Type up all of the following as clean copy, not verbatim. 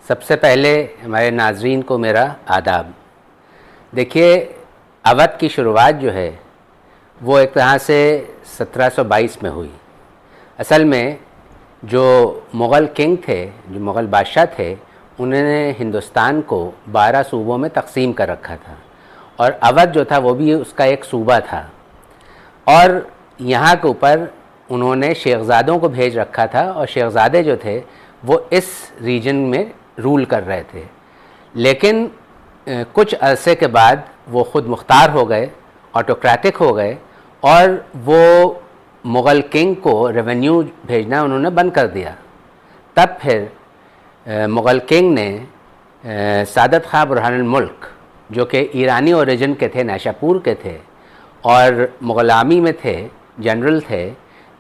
سب سے پہلے ہمارے ناظرین کو میرا آداب۔ دیکھیے، اودھ کی شروعات جو ہے وہ ایک طرح سے 1722 میں ہوئی۔ اصل میں جو مغل کنگ تھے، جو مغل بادشاہ تھے، انہوں نے ہندوستان کو 12 صوبوں میں تقسیم کر رکھا تھا، اور اودھ جو تھا وہ بھی اس کا ایک صوبہ تھا، اور یہاں کے اوپر انہوں نے شیخزادوں کو بھیج رکھا تھا، اور شیخزادے جو تھے وہ اس ریجن میں رول کر رہے تھے۔ لیکن کچھ عرصے کے بعد وہ خود مختار ہو گئے، آٹوکریٹک ہو گئے، اور وہ مغل کنگ کو ریونیو بھیجنا انہوں نے بند کر دیا۔ تب پھر مغل کنگ نے سعادت خاں برہان الملک، جو کہ ایرانی اوریجن کے تھے، نیشاپور کے تھے اور مغل آرمی میں تھے، جنرل تھے،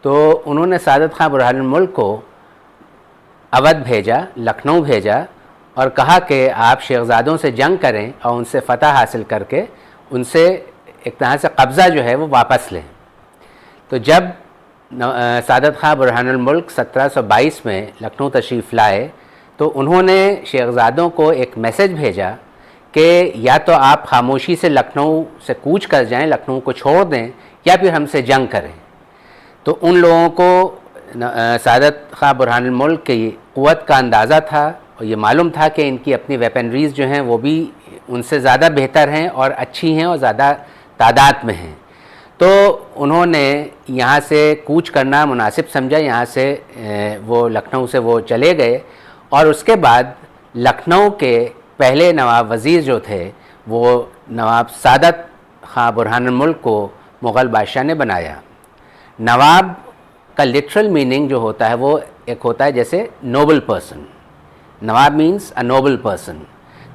تو انہوں نے سعادت خاں برہان الملک کو اودھ بھیجا، لکھنؤ بھیجا، اور کہا کہ آپ شیخزادوں سے جنگ کریں اور ان سے فتح حاصل کر کے ان سے ایک طرح سے قبضہ جو ہے وہ واپس لیں۔ تو جب سعادت خاں برہان الملک 1722 میں لکھنؤ تشریف لائے تو انہوں نے شیخزادوں کو ایک میسج بھیجا کہ یا تو آپ خاموشی سے لکھنؤ سے کوچ کر جائیں، لکھنؤ کو چھوڑ دیں، یا پھر ہم سے جنگ کریں۔ تو ان لوگوں کو سعادت خاں برہان الملک کی قوت کا اندازہ تھا، اور یہ معلوم تھا کہ ان کی اپنی ویپنریز جو ہیں وہ بھی ان سے زیادہ بہتر ہیں اور اچھی ہیں اور زیادہ تعداد میں ہیں۔ تو انہوں نے یہاں سے کوچ کرنا مناسب سمجھا، یہاں سے وہ لکھنؤ سے وہ چلے گئے، اور اس کے بعد لکھنؤ کے پہلے نواب وزیر جو تھے وہ نواب سعادت خاں برہان الملک کو مغل بادشاہ نے بنایا۔ نواب کا لٹرل میننگ جو ہوتا ہے وہ ایک ہوتا ہے جیسے Nobel person. Nawab means a noble person.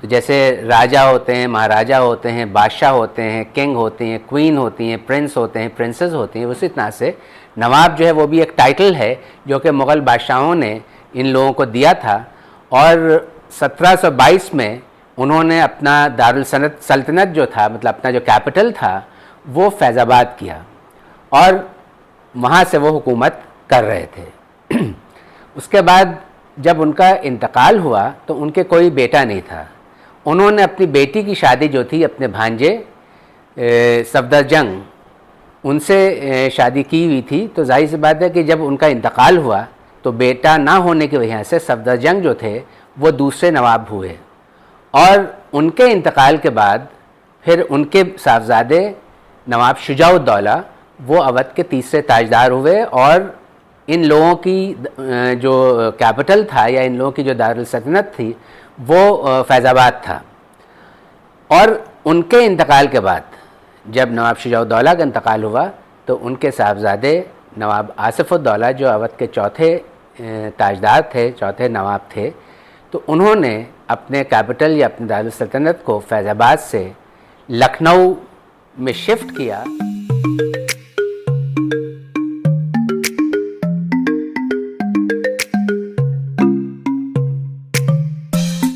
تو جیسے راجہ ہوتے ہیں، مہاراجہ ہوتے ہیں، بادشاہ ہوتے ہیں، کنگ ہوتے ہیں، کوئین ہوتی ہیں، پرنس ہوتے ہیں، پرنسز ہوتی ہیں، اسی طرح سے نواب جو ہے وہ بھی ایک ٹائٹل ہے جو کہ مغل بادشاہوں نے ان لوگوں کو دیا تھا، اور 1722 میں انہوں نے اپنا دارالسلطنت جو تھا، مطلب اپنا جو کیپٹل تھا، وہ فیض آباد کیا، اور وہاں سے وہ حکومت کر رہے تھے۔ اس کے بعد جب ان کا انتقال ہوا تو ان کے کوئی بیٹا نہیں تھا۔ انہوں نے اپنی بیٹی کی شادی جو تھی اپنے بھانجے صفدرجنگ ان سے شادی کی ہوئی تھی، تو ظاہر سی بات ہے کہ جب ان کا انتقال ہوا تو بیٹا نہ ہونے کی وجہ سے صفدرجنگ جو تھے وہ دوسرے نواب ہوئے، اور ان کے انتقال کے بعد پھر ان کے صاحبزادے نواب شجاع الدولہ وہ اودھ کے تیسرے تاجدار ہوئے، اور ان لوگوں کی جو کیپٹل تھا یا ان لوگوں کی جو دارالسلطنت تھی وہ فیض آباد تھا۔ اور ان کے انتقال کے بعد جب نواب شجاع الدولہ کا انتقال ہوا تو ان کے صاحبزادے نواب آصف الدولہ جو اودھ کے چوتھے تاجدار تھے، چوتھے نواب تھے، تو انہوں نے اپنے کیپٹل یا اپنے دارالسلطنت کو فیض آباد سے لکھنؤ میں شفٹ کیا۔